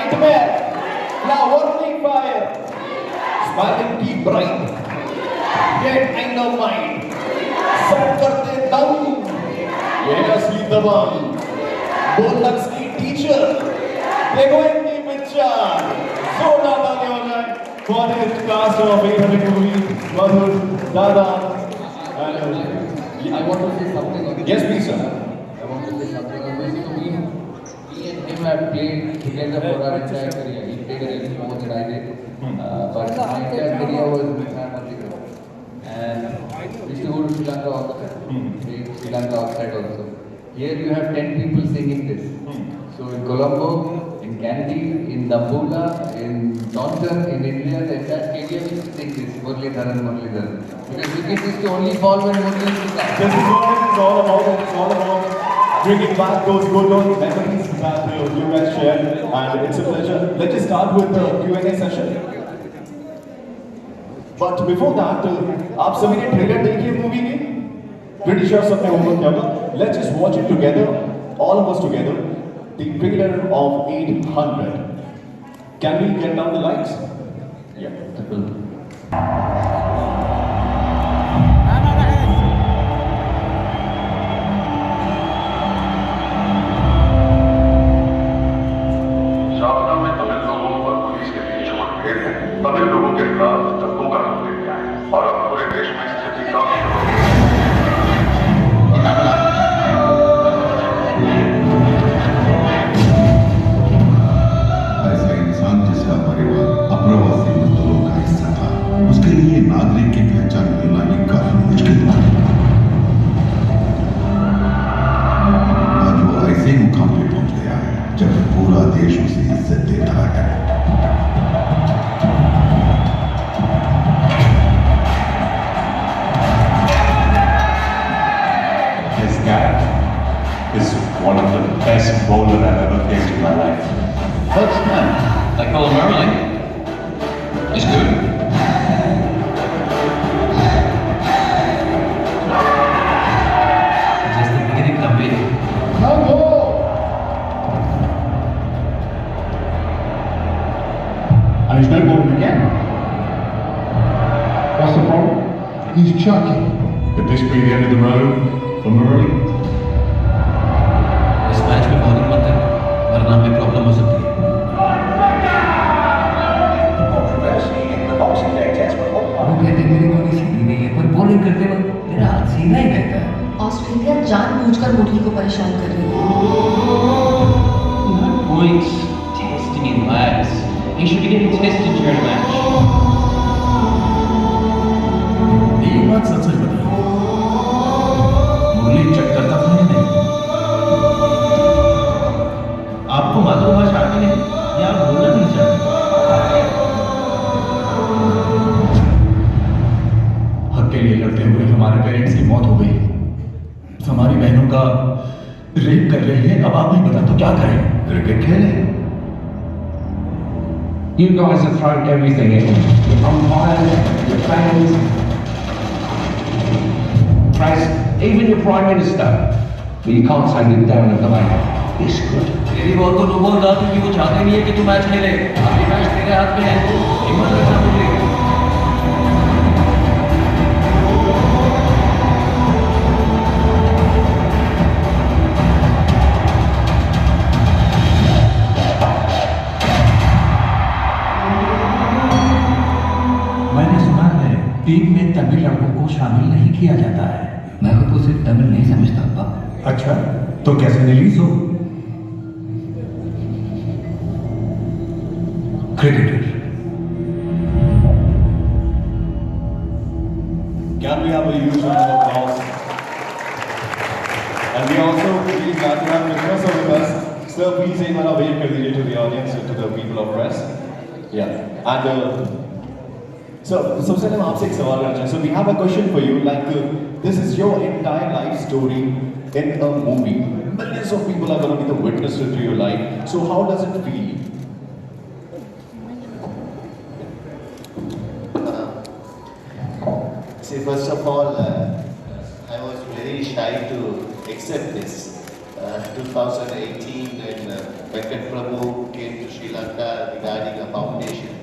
nightmare. Now only fire. Smiling keep bright. Get in the mind. Set करते दम. ये असली दबंग. बोलक्स की teacher. देखो इनकी पिक्चर. जोरदार ताली हो जाए. For this cast of 800 movies, Madhur, Dada, I want to say something. Yes, please, sir. I want to say something. Me and him have played together for our entire career. He played a little more than I did. But my entire career was Muttiah Muralitharan. And we used to go to Sri Lanka all the time. Played Sri Lanka outside also. Here you have 10 people singing this. So in Colombo, in Ganguly, in Dambulla, in Taunton, in India, the entire stadium used to sing this Muralitharan, Muralitharan. Because wicket used to only fall when Murli used to come. This is what it's all about. It's all about bringing back those good old memories that you guys shared. And it's a pleasure. Let's just start with the Q&A session. But before that, आप सभी ने trailer देखी है movie की? Pretty sure सबने homework किया होगा. Let's just watch it together, all of us together. The trailer of 800. Can we get down the lights? Yeah. Tamil लोगों के खिलाफ दंगों का रूप लेते आए और अब पूरे देश में स्थिति काफी ऐसा इंसान जिसका परिवार अप्रवासी मजदूरों का हिस्सा था, उसके लिए नागरिक की पहचान मिलना ही काफी मुश्किल था। आज वो ऐसे मुकाम पे पहुंच गया है जब पूरा देश उसे इज्जत देता है। Is one of the best bowlers I've ever faced in my life. First time. They call him Murali. He's good. Just the beginning of the Additional bowling again. What's the problem? He's chucking. Could this be the end of the road for Murali? इस match में bowling मत करना, वरना हमें problem हो सकती है। वो कहते मेरी बॉलिंग सीधी नहीं है, पर बॉलिंग करते वक्त मेरा हाथ सीधा ही रहता है। ऑस्ट्रेलिया जानबूझकर मुरली को परेशान कर रही है। Points, testing in lads. He should be getting tested during a match. ये बात सच सच बताइए, मुरली चेक करता था या नहीं? आपको मातृभाषा आती नहीं या आप बोलना नहीं चाहते? हक के लिए लड़ते हुए हमारे पेरेंट्स की मौत हो गई, हमारी बहनों का रेप कर रहे हैं, अब आप नहीं बता तो क्या करें? क्रिकेट खेलें? You guys have thrown everything in. Your umpires, your fans, press, even your Prime Minister. But you can't take him down at the moment. It's good. तेरी बॉल को नो बॉल रहा क्योंकि वो चाहते नहीं है कि तू मैच खेले। अभी मैच तेरे हाथ में है, हिम्मत रखना मुरली। मैंने सुना है टीम में तमिल लड़कों को शामिल नहीं किया जाता है। मैं खुद को सिर्फ तमिल नहीं समझता पापा। अच्छा, तो कैसे रिलीज हो? Cricketer. Can we have a huge round of applause? And we also really glad to have Mr. Sir with us. Sir, please say one wave कर दीजिए to the audience and to the people of press. Yeah. And so सबसे पहले हम आपसे एक सवाल करना चाहें. So we have a question for you. Like this is your entire life story in a movie. Millions of people are going to be the witnesses to your life. So how does it feel? See, first of all, I was very shy to accept this. 2018 when Venkat Prabhu came to Sri Lanka regarding a foundation,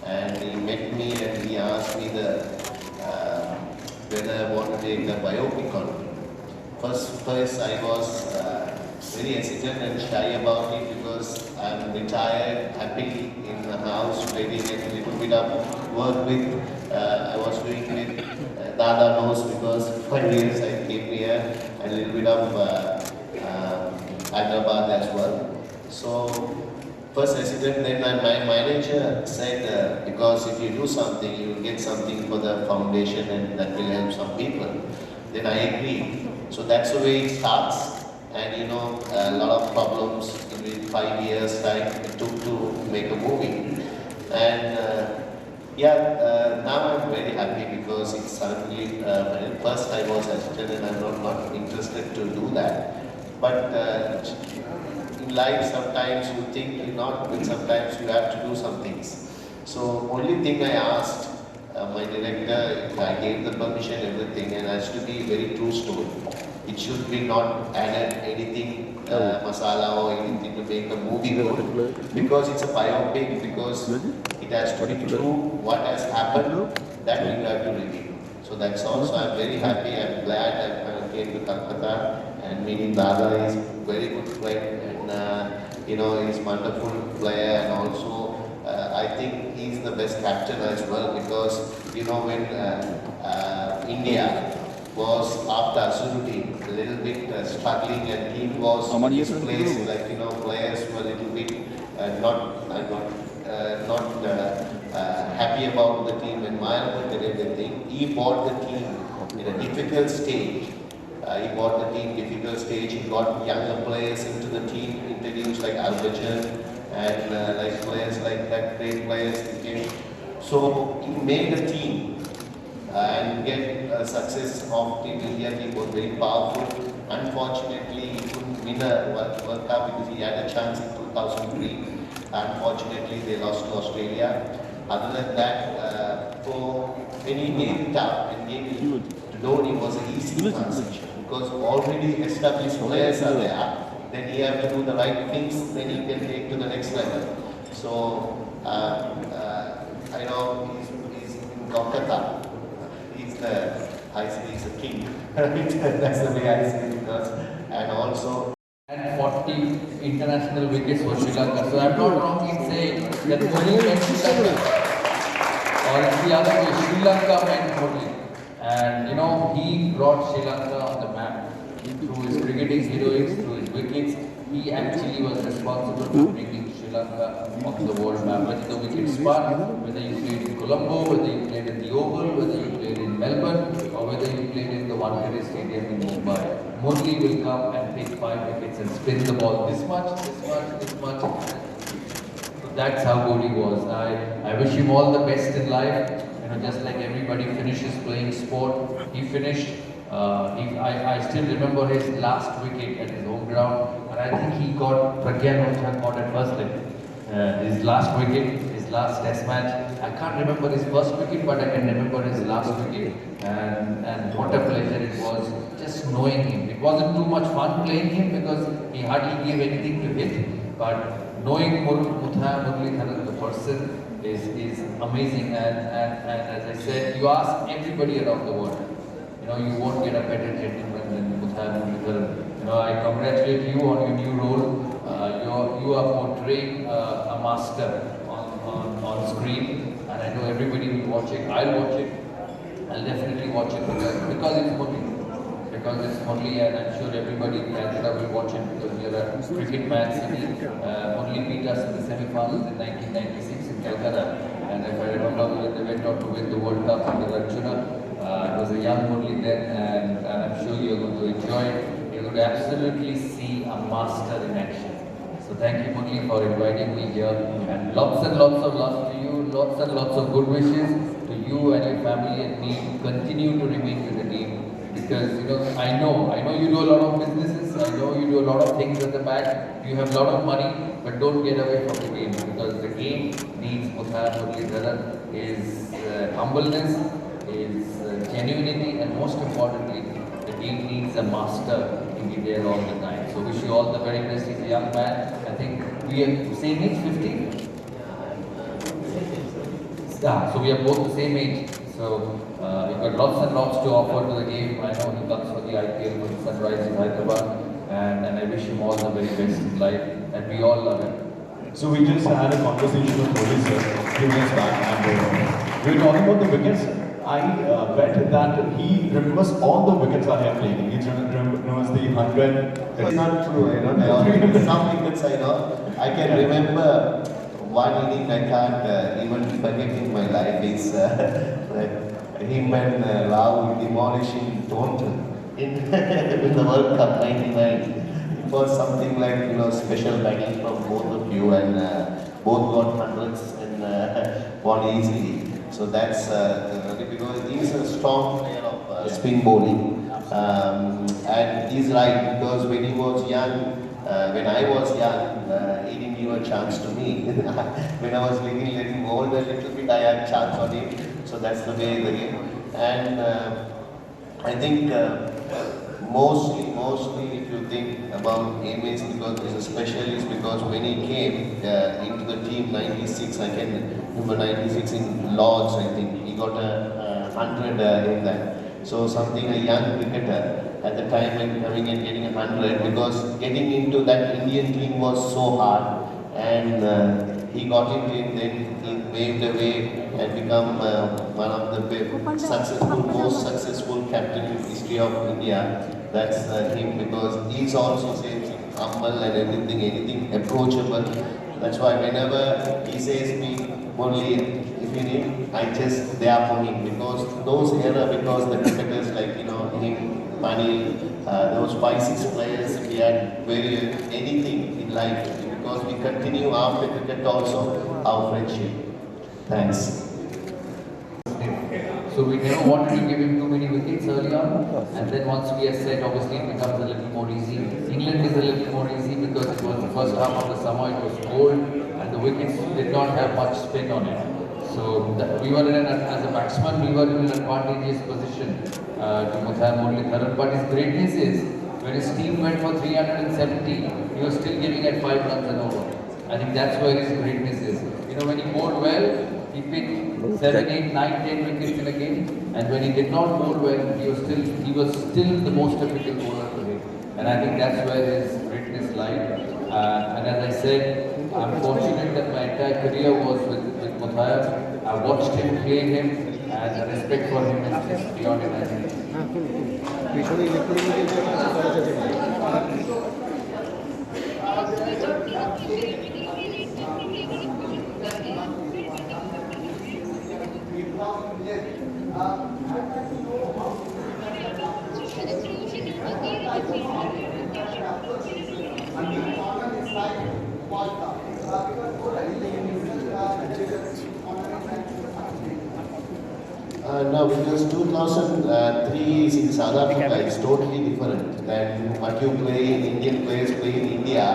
and he met me and he asked me whether I want to take a biopic on me. First I was very hesitant and shy about it because I'm retired, happily in the house, ready a little bit of work with, I was doing with Dada knows because 5 years I came here and a little bit of Hyderabad as well. So first hesitant, then my manager said because if you do something, you will get something for the foundation and that will help some people. Then I agreed. So that's the way it starts. And you know, a lot of problems in 5 years time it took to make a movie. And now I'm very happy because it's suddenly, first I was hesitant and I'm not interested to do that. But in life sometimes you think you're not, but sometimes you have to do some things. So only thing I asked my director, I gave the permission, everything, and it has to be very true story. It should be not added anything, masala or anything to make a movie good. Because it's a biopic, because it has to be true, what has happened, that we have to reveal. So that's also, I'm very happy, I'm glad I came to Kolkata and meeting Dada is very good friend and you know, he's wonderful player and also I think he's the best captain as well because you know when India was after Asuruddin a little bit struggling and he was misplaced, like you know players were a little bit not happy about the team environment and everything. He bought the team in a difficult stage. He bought the team difficult stage. He got younger players into the team, introduced like Albajan and like players like that, great players became. So he made a team and get success of Team India. Team was very powerful. Unfortunately, he couldn't win a World Cup because he had a chance in 2003. Unfortunately, they lost to Australia. Other than that, when he gave it up and gave it to Dhoni was an easy transition because already established players are there. Then he have to do the right things, then he can take to the next level. So, I know he's in Kolkata. He's a king. That's the way I see it because, and also. And 40 international wickets for Sri Lanka. So I'm not wrong in saying that Kohli meant Sri Lanka. Or it's the other way, Sri Lanka meant Kohli. And you know, he brought Sri Lanka on the map through his cricketing heroics, through his wickets. He actually was responsible for bringing Sri Lanka on the world map. Whether the wicket spun, whether you played in Colombo, whether you played in the Oval, whether you played in Melbourne, or whether you played in the Wankhede Stadium in Mumbai. Murli will come and take 5 wickets and spin the ball this much, this much. So that's how good he was. I wish him all the best in life. You know, just like everybody finishes playing sport, he finished. I still remember his last wicket at his home ground, and I think he got Pragyan caught at first leg. His last wicket, his last test match. I can't remember his first wicket, but I can remember his last wicket. And what a pleasure it was just knowing him. It wasn't too much fun playing him because he hardly gave anything to hit. But knowing Muttiah Muralitharan, the person, is amazing. And as I said, you ask everybody around the world. You know, you won't get a better gentleman than Muttiah Muralitharan. You know, I congratulate you on your new role. You are portraying a master on screen, and I know everybody will watch it. I'll watch it. I'll definitely watch it because it's Murli. Because it's Murli, and I'm sure everybody in Calcutta will watch it because we are a cricket man city. Murli beat us in the semi-finals in 1996 in Calcutta, and if I remember when they went on to win the World Cup under Arjuna, it was a young Murli then, and I'm sure you're going to enjoy it. You're going to absolutely see a master in action. So thank you, Murli, for inviting me here, and lots of love to you, lots and lots of good wishes to you and your family and me to continue to remain with the team. Because you know, I know you do a lot of businesses, I know you do a lot of things at the back, you have a lot of money, but don't get away from the game because the game needs Muttiah Muralitharan, his humbleness, his genuinity, and most importantly, the game needs a master to be there all the time. So wish you all the very best. He's a young man. I think we are same age, 50? Yeah, so we are both the same age. So we've got lots and lots to offer to the game. I know he comes for the IPL with Sunrisers Hyderabad, and I wish him all the very best in life, and we all love him. So we just had a conversation with Kohli sir a few minutes back, and we were talking about the wickets. I bet that he remembers all the wickets that I have played. He remembers the 100. It's not true, I know. Some wickets I know. I can remember one inning I can't even forget in my life. It's him and Rahul demolishing Taunton in the World Cup '99. It was something like, you know, special batting from both of you, and both got hundreds and won easily. So that's because he's a strong player of spin bowling, and he's right because when he was young. When I was young, he didn't give a chance to me. When I was getting older, a little bit, I had chance on him. So that's the way the game. And I think mostly, if you think about MS, because he's a specialist, because when he came into the team '96, I can remember '96 in Lords, I think he got a 100 in that. So something a young cricketer at the time when coming and getting 100, because getting into that Indian team was so hard, and he got it in, then he waved away and become one of the most successful captain in history of India. That's him, because he's also saying humble and anything approachable. That's why whenever he says me, only if you need, I just there for him, because those era, because the cricketers like, you know, him, Manil, those 5-6 players, we had very anything in life, because we continue after cricket also our friendship. Thanks. So we never wanted to give him too many wickets early on, and then once we are set, obviously it becomes a little more easy. England is a little more easy because it was the first half of the summer, it was cold, and the wickets did not have much spin on it. So we were as a batsman, we were in an advantageous position to Muttiah Muralitharan. But his greatness is, when his team went for 370, he was still giving at 5 runs and over. I think that's where his greatness is. You know, when he bowled well, he picked 7, 8, 9, 10 wickets in a game, and when he did not bowl well, he was still the most difficult bowler to hit. And I think that's where his greatness lied. And as I said, I'm fortunate that my entire career was with Muttiah. I watched him, play him, and the respect for him is just beyond imagination. No, because 2003 is in South Africa, it's totally different than what you play in Indian players play in India.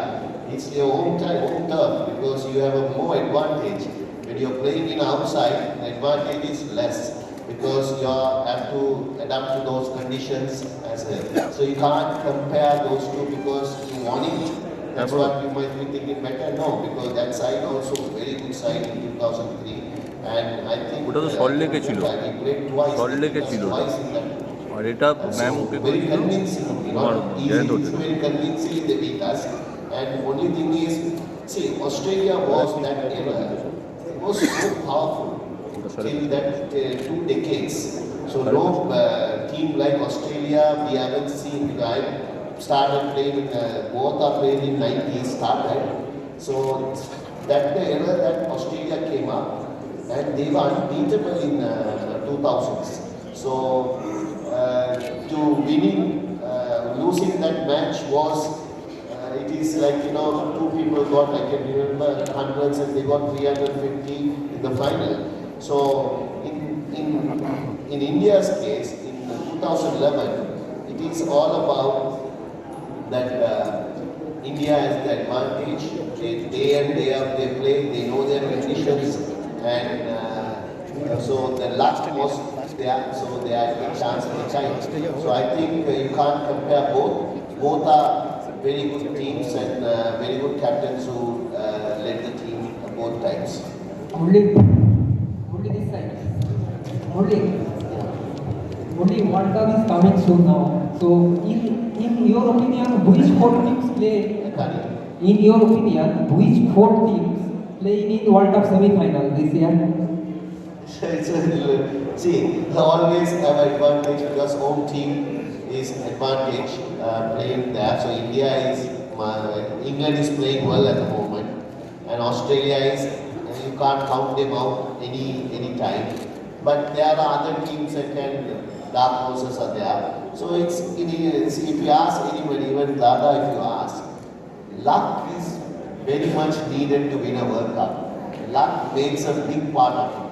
It's your own turf, because you have a more advantage. When you're playing in outside, the advantage is less, because you have to adapt to those conditions as well. So you can't compare those two because you want it. That's what you might be thinking better. No, because that side also very good side in 2003. And I think ওটা তো salt লেকে ছিল salt লেকে ছিল আর এটা ma'am okay very convincing, you know, তোমার very convincingly they beat us. And only thing is, see, Australia was that era, it was so powerful till that 2 decades. So no team like Australia we haven't seen. I started playing in both are playing in 90s started. So that the era that Australia came up, and they were unbeatable in 2000s. So to winning, losing that match was, it is like, you know, 2 people got, I can remember, hundreds, and they got 350 in the final. So in India's case, in 2011, it is all about that India has the advantage. Day and day out they play, they know their conditions. And so the last was there, so they had a chance to change. So I think you can't compare both. Both are very good teams and very good captains who led the team both times. Only this side. Only World Cup is coming soon now. So, in your opinion, which four teams play? In your opinion, which four teams playing in World Cup semi-final this year? See, always have advantage because home team is advantage playing there. So England is playing well at the moment, and Australia is, you can't count them out any time. But there are other teams that can, dark horses are there. So if you ask anybody, even Dada, if you ask, luck is very much needed to win a World Cup. Luck makes a big part of it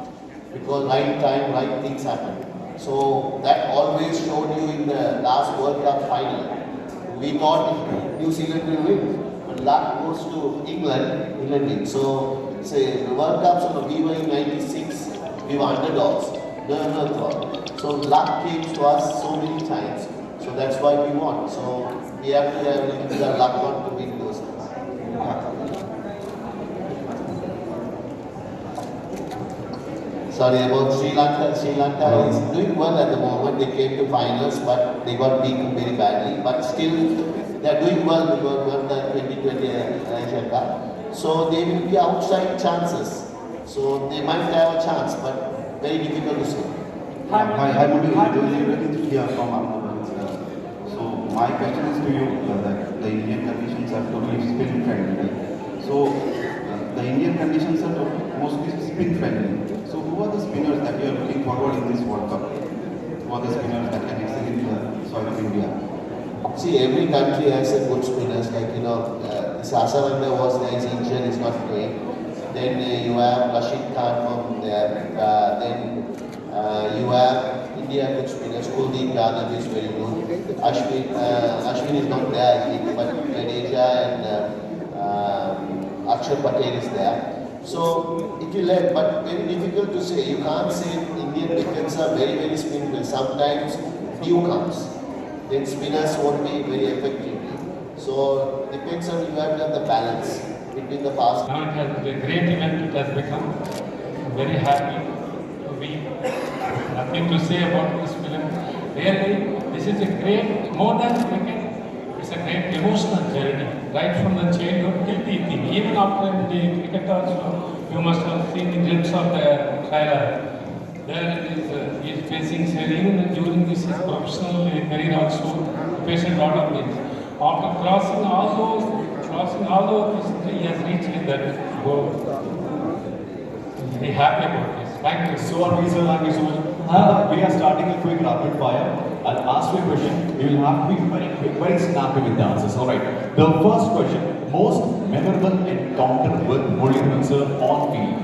because right time, right things happen. So that always showed you in the last World Cup final. We thought New Zealand will win, but luck goes to England wins. So say the World Cups, we were in '96, we were underdogs. Never thought. So luck came to us so many times. So that's why we won. So we have to have a little bit of luck on to win those things. Sorry about Sri Lanka. Sri Lanka is doing well at the moment. They came to finals, but they got beaten very badly. But still, they are doing well because we won the 2020 Asia Cup. So they will be outside chances. So they might have a chance, but very difficult to say. Hi, Muttiah here from Ahmedabad. So my question is to you that the Indian conditions are totally spin friendly. So the Indian conditions are mostly spin friendly. So who are the spinners that you are looking forward in this World Cup? Who are the spinners that can excel in the soil of India? See, every country has a good spinners. Like Sourav was there, he's injured, he's not playing. Then you have Rashid Khan from there. Then you have India good spinners. Kuldeep Yadav is very good. Ashwin is not there, I think, but Jadeja and Akshar Patel is there. So it will help, but very difficult to say. You can't say Indian wickets are very, very spin-free. Sometimes dew comes, then spinners won't be very effective. So depends on, you have to have the balance between the past. Now it has been a great event. It has become. I'm very happy to be. Nothing to say about this film. Really, this is a great, more than cricket. It's a great emotional journey, right from the childhood till the thing. Even after the cricket also, you must have seen the glimpse of the trailer. There it is, he is facing, even during this his professional career also, he faced a lot of things. After crossing all those, he has reached that goal. Very happy about this. Thank you. So are we, sir. Thank you so much. We are starting a quick rapid fire. I'll ask you a question. You will have to be very quick, very snappy with the answers. All right. The first question: most memorable encounter with Muralitharan sir on field.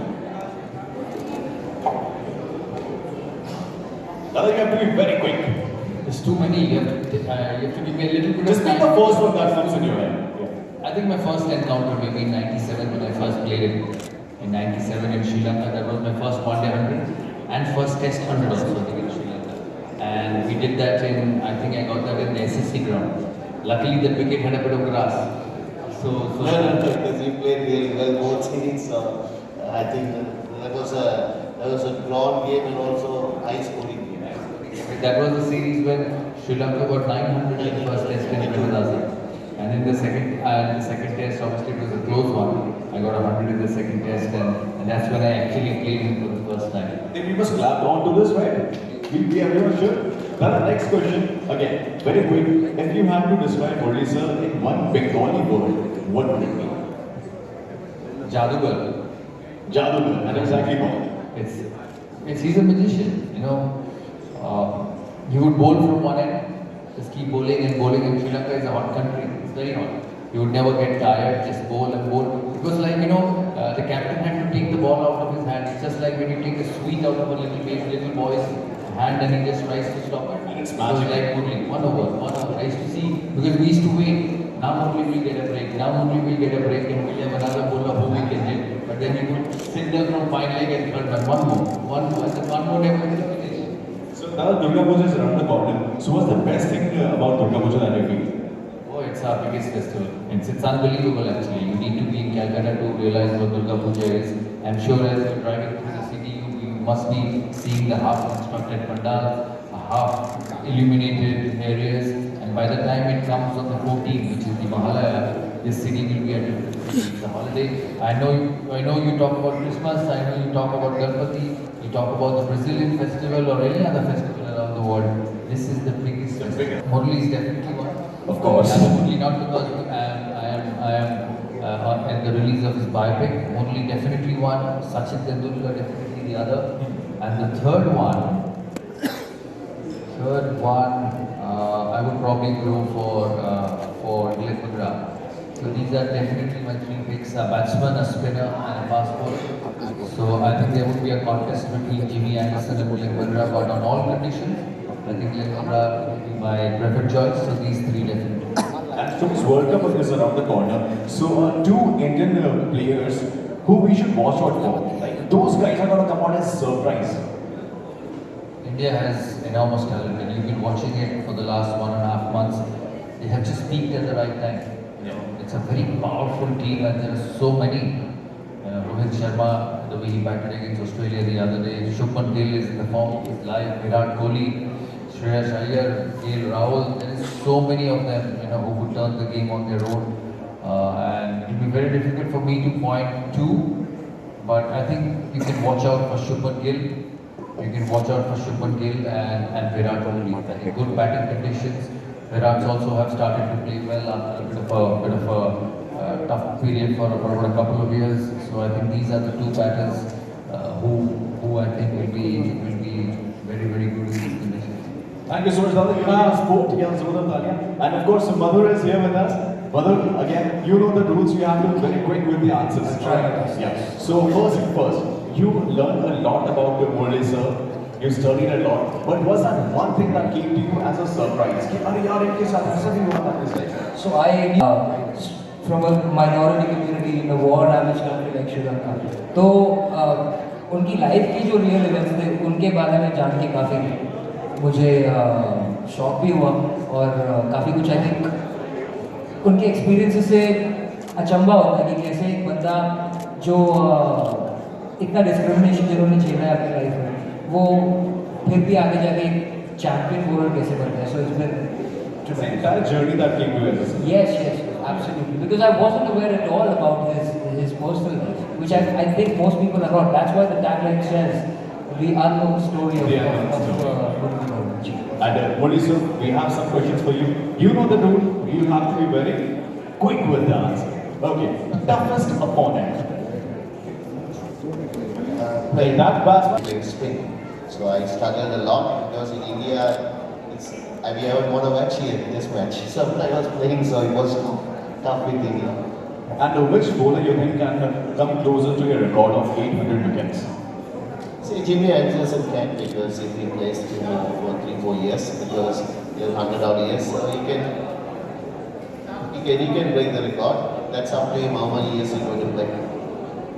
Now you have to be very quick. There's too many. You have to give me a little bit Just of pick time. the first one that comes in your head. I think my first encounter maybe in '97 when I first played in '97 in Sri Lanka. That was my first one-day 100 and first test 100 also I think in Sri Lanka. And we did that in, I think I got that in the SSC ground. Luckily that wicket had a bit of grass. So because you played really well both series. So I think that was a drawn game and also high scoring game. that was the series when Sri Lanka got 900 in first test in Muralitharan. And in the second test, obviously it was a close one. I got 100 in the second test, and that's when I actually played him for the first time. Then we must clap on to this, right? We everyone should. Now the next question, again, very quick. If you had to describe Murali sir in one Bengali word, what would it be? Jadugar. Jadugar, and exactly what? He's a magician, you know. He would bowl from one end, just keep bowling and bowling. And Sri Lanka is a hot country. It's very hot. He would never get tired, just bowl and bowl. It was like, the captain had to take the ball out of his hand. It's just like when you take a sweet out of a little boy's hand and he just tries to stop it. And it's It was like bowling, 1 over. I used to see, because we used to wait. Now only we'll get a break, and we'll have another bowler who we can hit. But then he would sit there from fine leg and third one more, and then one more never finish. So now Durga Puja is around the corner. So what's the best thing about Durga Puja that you feel? Oh, it's it's our biggest festival. It's unbelievable actually. You need to be in Calcutta to realize what Durga Puja is. I'm sure as you're driving through the city, you must be seeing the half-constructed pandals, half illuminated areas, and by the time it comes on the 14th, which is the Mahalaya, this city will be at the holiday. I know you talk about Christmas, I know you talk about Ganpati, you talk about the Brazilian festival or any other festival around the world. This is the biggest festival. Murali is definitely one. Of course. Absolutely not because I am at the release of his biopic. Murali definitely one. Sachin Tendulkar definitely the other. And the third one, I would probably go for Glenn Mundra. So these are definitely my three picks: a batsman, a spinner, and a fast bowler. So I think there would be a contest between Jimmy Anderson and Glenn Mundra, but on all conditions, I think Glenn Mundra would be my preferred choice. So these three definitely. And since World Cup is around the corner, so two Indian players who we should watch out for. Like those guys are going to come out as surprise. India has enormous talent, and you've been watching it for the last 1.5 months. They have just peaked at the right time. It's a very powerful team, and there are so many. Rohit Sharma, the way he batted against Australia the other day. Shubman Gill is in the form of his life. Virat Kohli, Shreyas Iyer, KL Rahul. There is so many of them, who would turn the game on their own. And it will be very difficult for me to point to, but I think you can watch out for Shubman Gill. You can watch out for Shubman Gill and Virat Kohli. In good batting conditions. Virats also have started to play well after a bit of a tough period for about a couple of years. So I think these are the two batters who I think will be very, very good in these conditions. Thank you so much, Dada. You have sport, and of course, Madhur is here with us. Madhur, again, you know the rules. You have to be very quick with the answers. I'll try my best. Yeah. So first, you learned a lot about the Murali sir. You studied a lot, but was that one thing that came to you as a surprise? So I from a minority community in a war-ravaged country like Sri Lanka. तो उनकी life की जो real events थे उनके बारे में जान के काफ़ी मुझे शॉक भी हुआ और काफ़ी कुछ आई थिंक उनके एक्सपीरियंसेस से अचंभा होता है कि कैसे एक बंदा जो इतना डिस्क्रिमिनेशन जिन्होंने झेला है अपनी लाइफ में वो फिर भी आगे जाके चैंपियन बॉलर कैसे बनता है. So it's been the entire journey that came to us. Yes, absolutely. Because I wasn't aware at all about his personal life, which I think most people are not. That's why the tagline says the unknown story of Murali. And Murali sir, we have some questions for you. You know the rule. You have to be very quick with the answer. Okay. Toughest opponent. Playing that batsman. Playing spin. So I struggled a lot because in India, we haven't won a match here in this match. So I was playing, so it was tough with India. And which bowler you think can come closer to your record of 800 wickets? See, Jimmy Anderson can, because if he plays for 3-4 years, because he has 100 odd years, so he can break the record. That's up to him how many years he's going to play.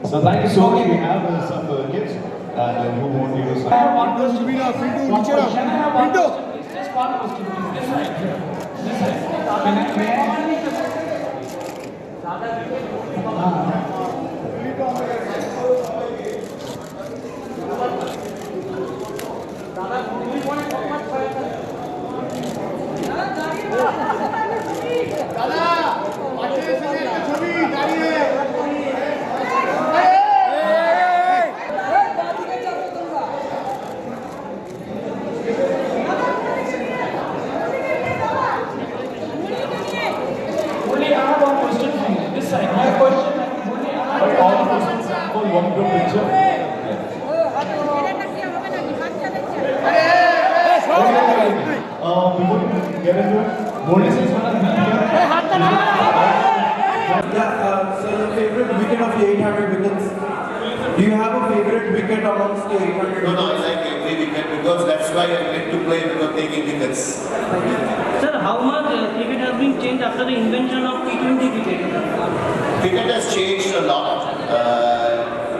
So thank you so much. We have some kids who want to use. I have one question. Can I have one question? Just one question, please. This side. This side. So your favorite wicket of the 800 wickets? Do you have a favorite wicket amongst the 800 wickets? No, I like every wicket because that's why I like to play because taking wickets. Sir, how much cricket has been changed after the invention of T20 cricket? Cricket has changed a lot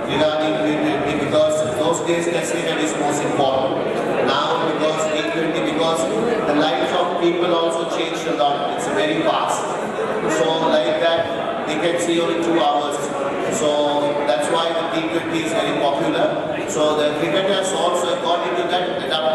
regarding T20 because those days Test cricket is most important. Now because T20, because the life of people also changed a lot. It's very fast. So like that, they can see only 2 hours. So that's why the T20 is very popular. So the cricketers also got into that, adapted